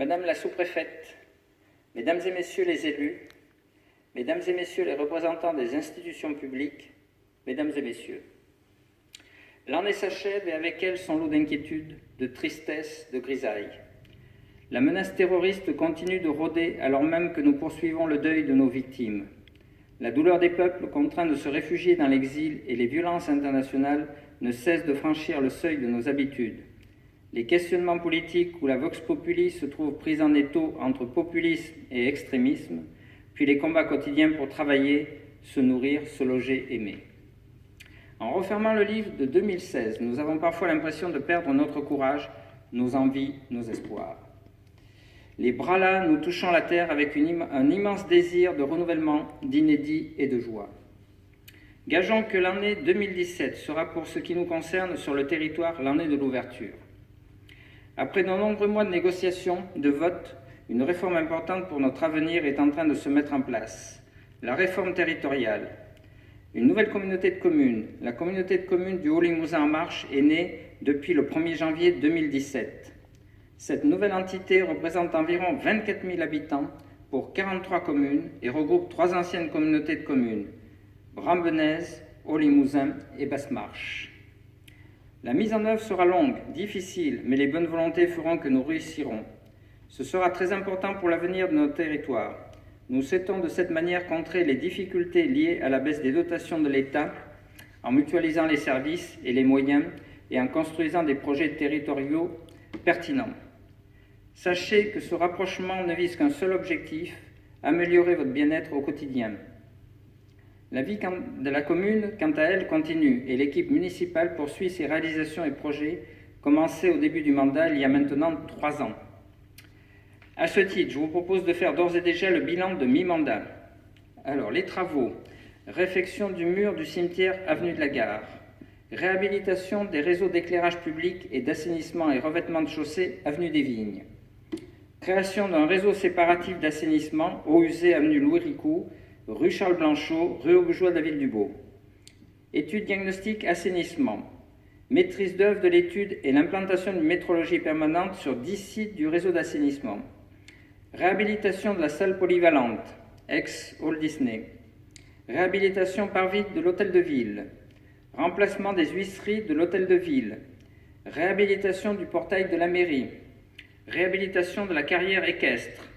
Madame la sous-préfète, Mesdames et Messieurs les élus, Mesdames et Messieurs les représentants des institutions publiques, Mesdames et Messieurs, l'année s'achève et avec elle son lot d'inquiétudes, de tristesse, de grisailles. La menace terroriste continue de rôder alors même que nous poursuivons le deuil de nos victimes. La douleur des peuples contraints de se réfugier dans l'exil et les violences internationales ne cessent de franchir le seuil de nos habitudes. Les questionnements politiques où la vox populi se trouve prise en étau entre populisme et extrémisme, puis les combats quotidiens pour travailler, se nourrir, se loger, aimer. En refermant le livre de 2016, nous avons parfois l'impression de perdre notre courage, nos envies, nos espoirs. Les bras là, nous touchons la terre avec un immense désir de renouvellement, d'inédit et de joie. Gageons que l'année 2017 sera pour ce qui nous concerne sur le territoire l'année de l'ouverture. Après de nombreux mois de négociations, de votes, une réforme importante pour notre avenir est en train de se mettre en place. La réforme territoriale. Une nouvelle communauté de communes, la communauté de communes du Haut-Limousin en marche, est née depuis le 1er janvier 2017. Cette nouvelle entité représente environ 24 000 habitants pour 43 communes et regroupe 3 anciennes communautés de communes, Brambenaise, Haut-Limousin et Basse-Marche. La mise en œuvre sera longue, difficile, mais les bonnes volontés feront que nous réussirons. Ce sera très important pour l'avenir de notre territoire. Nous souhaitons de cette manière contrer les difficultés liées à la baisse des dotations de l'État en mutualisant les services et les moyens et en construisant des projets territoriaux pertinents. Sachez que ce rapprochement ne vise qu'un seul objectif, améliorer votre bien-être au quotidien. La vie de la commune, quant à elle, continue et l'équipe municipale poursuit ses réalisations et projets commencés au début du mandat il y a maintenant 3 ans. À ce titre, je vous propose de faire d'ores et déjà le bilan de mi-mandat. Alors, les travaux, réfection du mur du cimetière avenue de la Gare, réhabilitation des réseaux d'éclairage public et d'assainissement et revêtement de chaussée avenue des Vignes, création d'un réseau séparatif d'assainissement eau usée avenue Louis Ricou, rue Charles Blanchot, rue Aubejoie de la Ville-du-Beau. Étude diagnostic assainissement. Maîtrise d'œuvre de l'étude et l'implantation d'une métrologie permanente sur 10 sites du réseau d'assainissement. Réhabilitation de la salle polyvalente, ex-Hall Disney. Réhabilitation par vide de l'hôtel de ville. Remplacement des huisseries de l'hôtel de ville. Réhabilitation du portail de la mairie. Réhabilitation de la carrière équestre.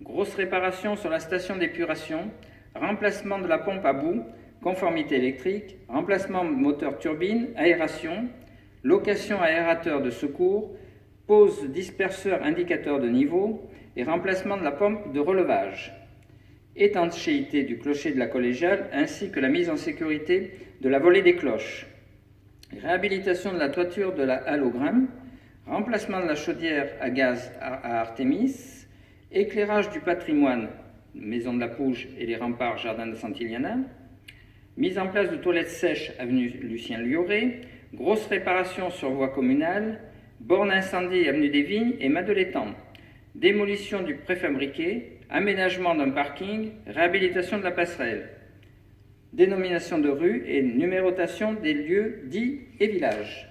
Grosse réparation sur la station d'épuration. Remplacement de la pompe à bout, conformité électrique, remplacement moteur turbine, aération, location aérateur de secours, pose disperseur indicateur de niveau et remplacement de la pompe de relevage. Étanchéité du clocher de la collégiale ainsi que la mise en sécurité de la volée des cloches. Réhabilitation de la toiture de la halogramme, remplacement de la chaudière à gaz à Artémis, éclairage du patrimoine, Maison de la Pouge et les remparts Jardin de Santillana, mise en place de toilettes sèches avenue Lucien Lioré, grosse réparation sur voie communale, borne incendie avenue des Vignes et Mas de l'Étang, démolition du préfabriqué, aménagement d'un parking, réhabilitation de la passerelle, dénomination de rue et numérotation des lieux dits et villages.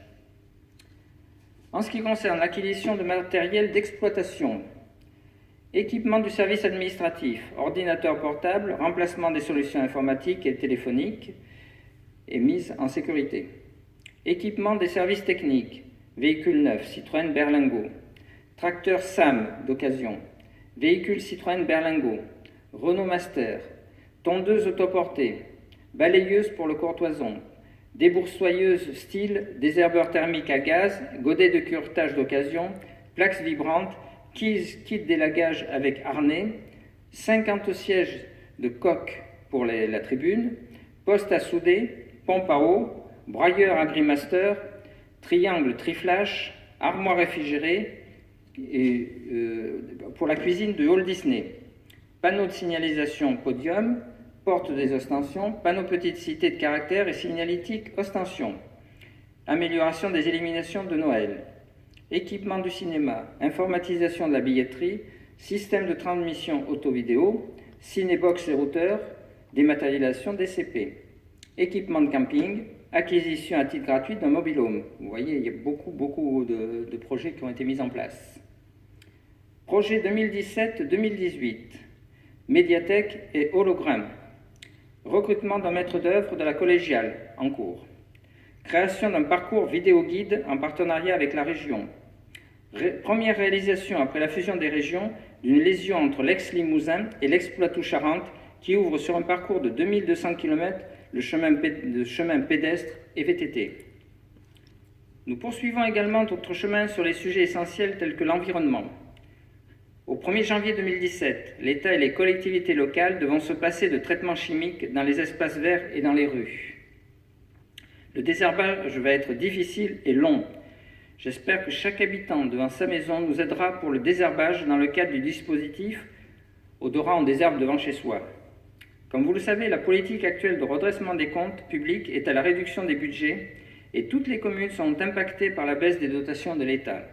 En ce qui concerne l'acquisition de matériel d'exploitation, équipement du service administratif, ordinateur portable, remplacement des solutions informatiques et téléphoniques et mise en sécurité. Équipement des services techniques, véhicule neuf Citroën Berlingo, tracteur SAM d'occasion, véhicule Citroën Berlingo, Renault Master, tondeuse autoportée, balayeuse pour le courtoison, déboursoyeuse style, désherbeur thermique à gaz, godet de curetage d'occasion, plaques vibrantes, kit d'élagage avec harnais, 50 sièges de coque pour la tribune, poste à souder, pompe à eau, broyeur Agrimaster, triangle triflash, armoire réfrigérée et, pour la cuisine de Hall Disney, panneau de signalisation podium, porte des ostensions, panneau petite cité de caractère et signalétique ostension, amélioration des illuminations de Noël, équipement du cinéma, informatisation de la billetterie, système de transmission auto-vidéo, cinébox et routeur, dématérialisation DCP, équipement de camping, acquisition à titre gratuit d'un mobile home. Vous voyez, il y a beaucoup de projets qui ont été mis en place. Projet 2017-2018, médiathèque et hologramme. Recrutement d'un maître d'œuvre de la collégiale, en cours. Création d'un parcours vidéo-guide en partenariat avec la région. Première réalisation après la fusion des régions d'une liaison entre l'Aix-Limousin et l'Aix-Poitou-Charentes qui ouvre sur un parcours de 2200 km le chemin pédestre et VTT. Nous poursuivons également notre chemin sur les sujets essentiels tels que l'environnement. Au 1er janvier 2017, l'État et les collectivités locales devront se passer de traitements chimiques dans les espaces verts et dans les rues. Le désherbage va être difficile et long. J'espère que chaque habitant devant sa maison nous aidera pour le désherbage dans le cadre du dispositif « Odorat en désherbe devant chez soi ». Comme vous le savez, la politique actuelle de redressement des comptes publics est à la réduction des budgets et toutes les communes sont impactées par la baisse des dotations de l'État.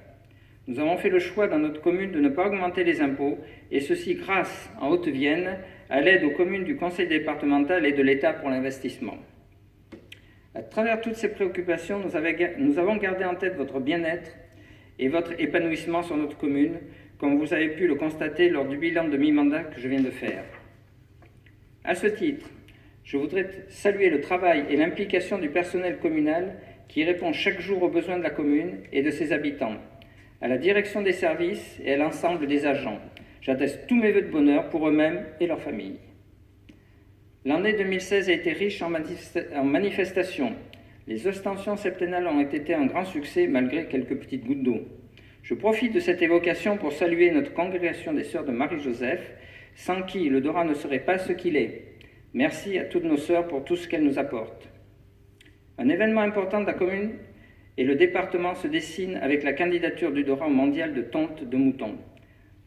Nous avons fait le choix dans notre commune de ne pas augmenter les impôts, et ceci grâce, en Haute-Vienne, à l'aide aux communes du conseil départemental et de l'État pour l'investissement. À travers toutes ces préoccupations, nous avons gardé en tête votre bien-être et votre épanouissement sur notre commune, comme vous avez pu le constater lors du bilan de mi-mandat que je viens de faire. À ce titre, je voudrais saluer le travail et l'implication du personnel communal qui répond chaque jour aux besoins de la commune et de ses habitants, à la direction des services et à l'ensemble des agents. J'adresse tous mes vœux de bonheur pour eux-mêmes et leurs familles. L'année 2016 a été riche en manifestations. Les ostensions septennales ont été un grand succès malgré quelques petites gouttes d'eau. Je profite de cette évocation pour saluer notre congrégation des Sœurs de Marie-Joseph, sans qui le Dorat ne serait pas ce qu'il est. Merci à toutes nos sœurs pour tout ce qu'elles nous apportent. Un événement important de la commune et le département se dessine avec la candidature du Dorat au mondial de tonte de mouton.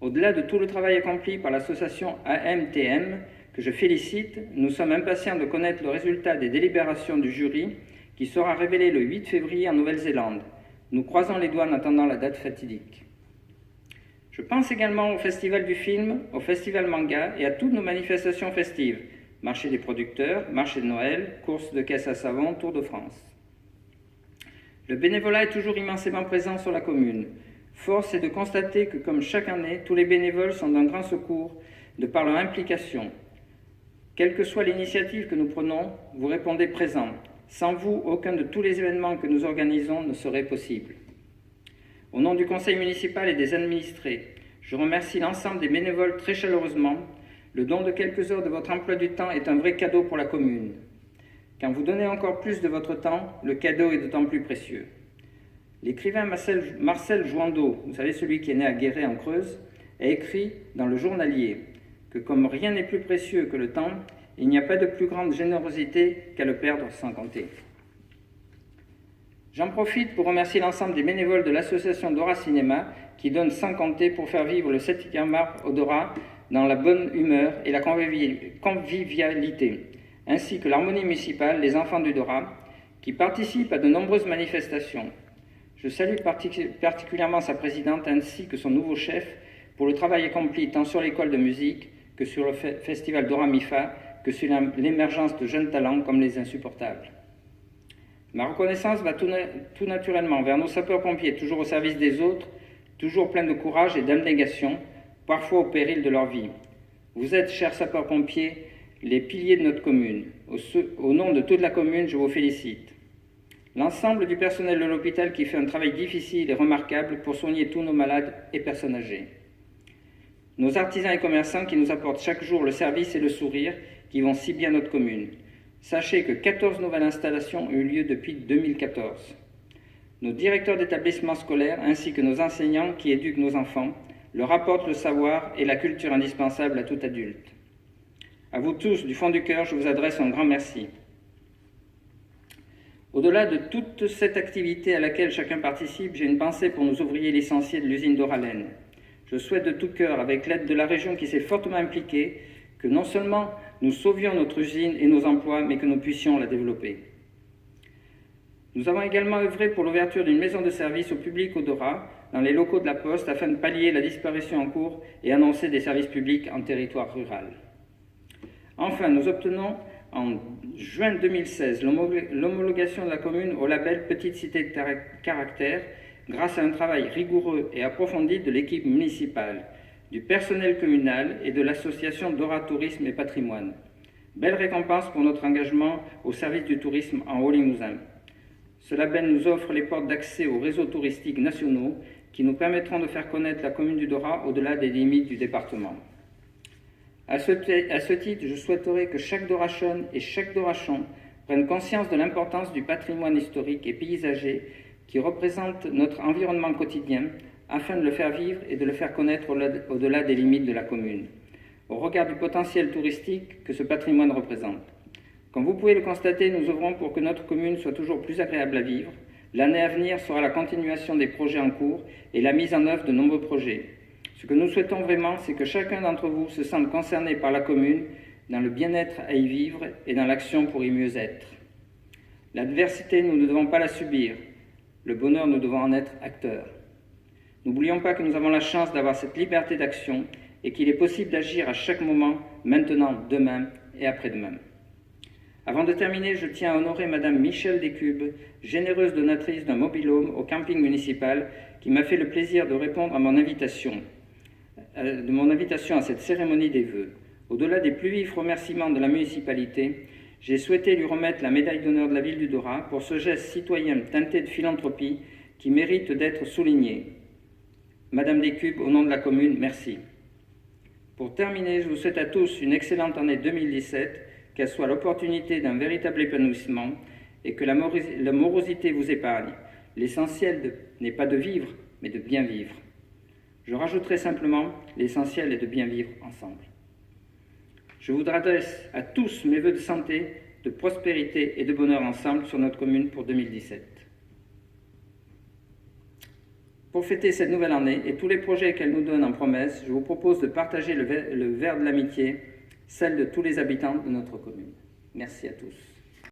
Au-delà de tout le travail accompli par l'association AMTM, que je félicite, nous sommes impatients de connaître le résultat des délibérations du jury qui sera révélé le 8 février en Nouvelle-Zélande. Nous croisons les doigts en attendant la date fatidique. Je pense également au Festival du film, au Festival Manga et à toutes nos manifestations festives, marché des producteurs, marché de Noël, course de caisse à savon, Tour de France. Le bénévolat est toujours immensément présent sur la commune. Force est de constater que, comme chaque année, tous les bénévoles sont d'un grand secours de par leur implication. Quelle que soit l'initiative que nous prenons, vous répondez présent. Sans vous, aucun de tous les événements que nous organisons ne serait possible. Au nom du conseil municipal et des administrés, je remercie l'ensemble des bénévoles très chaleureusement. Le don de quelques heures de votre emploi du temps est un vrai cadeau pour la commune. Quand vous donnez encore plus de votre temps, le cadeau est d'autant plus précieux. L'écrivain Marcel Jouandeau, vous savez celui qui est né à Guéret en Creuse, a écrit dans Le Journalier que comme rien n'est plus précieux que le temps, il n'y a pas de plus grande générosité qu'à le perdre sans compter. J'en profite pour remercier l'ensemble des bénévoles de l'association Dorat Cinéma qui donnent sans compter pour faire vivre le 7e art au Dorat dans la bonne humeur et la convivialité, ainsi que l'harmonie municipale, les enfants du Dorat, qui participent à de nombreuses manifestations. Je salue particulièrement sa présidente ainsi que son nouveau chef pour le travail accompli tant sur l'école de musique que sur le festival Dorat Mifa, que sur l'émergence de jeunes talents comme les Insupportables. Ma reconnaissance va tout naturellement vers nos sapeurs-pompiers, toujours au service des autres, toujours pleins de courage et d'abnégation, parfois au péril de leur vie. Vous êtes, chers sapeurs-pompiers, les piliers de notre commune. Au nom de toute la commune, je vous félicite. L'ensemble du personnel de l'hôpital qui fait un travail difficile et remarquable pour soigner tous nos malades et personnes âgées. Nos artisans et commerçants qui nous apportent chaque jour le service et le sourire qui vont si bien à notre commune. Sachez que 14 nouvelles installations ont eu lieu depuis 2014. Nos directeurs d'établissements scolaires ainsi que nos enseignants qui éduquent nos enfants leur apportent le savoir et la culture indispensable à tout adulte. À vous tous, du fond du cœur, je vous adresse un grand merci. Au-delà de toute cette activité à laquelle chacun participe, j'ai une pensée pour nos ouvriers licenciés de l'usine Doralen. Je souhaite de tout cœur, avec l'aide de la région qui s'est fortement impliquée, que non seulement nous sauvions notre usine et nos emplois, mais que nous puissions la développer. Nous avons également œuvré pour l'ouverture d'une maison de service au public au Dorat, dans les locaux de la Poste, afin de pallier la disparition en cours et annoncer des services publics en territoire rural. Enfin, nous obtenons en juin 2016 l'homologation de la commune au label Petite Cité de Caractère, grâce à un travail rigoureux et approfondi de l'équipe municipale. du personnel communal et de l'association Dora Tourisme et Patrimoine. Belle récompense pour notre engagement au service du tourisme en Haut-Limousin. Ce label nous offre les portes d'accès aux réseaux touristiques nationaux qui nous permettront de faire connaître la commune du Dora au-delà des limites du département. À ce titre, je souhaiterais que chaque Dorachonne et chaque Dorachon prennent conscience de l'importance du patrimoine historique et paysager qui représente notre environnement quotidien afin de le faire vivre et de le faire connaître au-delà des limites de la commune, au regard du potentiel touristique que ce patrimoine représente. Comme vous pouvez le constater, nous œuvrons pour que notre commune soit toujours plus agréable à vivre. L'année à venir sera la continuation des projets en cours et la mise en œuvre de nombreux projets. Ce que nous souhaitons vraiment, c'est que chacun d'entre vous se sente concerné par la commune, dans le bien-être à y vivre et dans l'action pour y mieux être. L'adversité, nous ne devons pas la subir. Le bonheur, nous devons en être acteurs. N'oublions pas que nous avons la chance d'avoir cette liberté d'action et qu'il est possible d'agir à chaque moment, maintenant, demain et après-demain. Avant de terminer, je tiens à honorer Madame Michèle Descubes, généreuse donatrice d'un mobil-home au camping municipal, qui m'a fait le plaisir de répondre à mon invitation à cette cérémonie des vœux. Au-delà des plus vifs remerciements de la municipalité, j'ai souhaité lui remettre la médaille d'honneur de la ville du Dora pour ce geste citoyen teinté de philanthropie qui mérite d'être souligné. Madame Descubes, au nom de la commune, merci. Pour terminer, je vous souhaite à tous une excellente année 2017, qu'elle soit l'opportunité d'un véritable épanouissement et que la morosité vous épargne. L'essentiel n'est pas de vivre, mais de bien vivre. Je rajouterai simplement, l'essentiel est de bien vivre ensemble. Je vous adresse à tous mes vœux de santé, de prospérité et de bonheur ensemble sur notre commune pour 2017. Pour fêter cette nouvelle année et tous les projets qu'elle nous donne en promesse, je vous propose de partager le verre de l'amitié, celle de tous les habitants de notre commune. Merci à tous.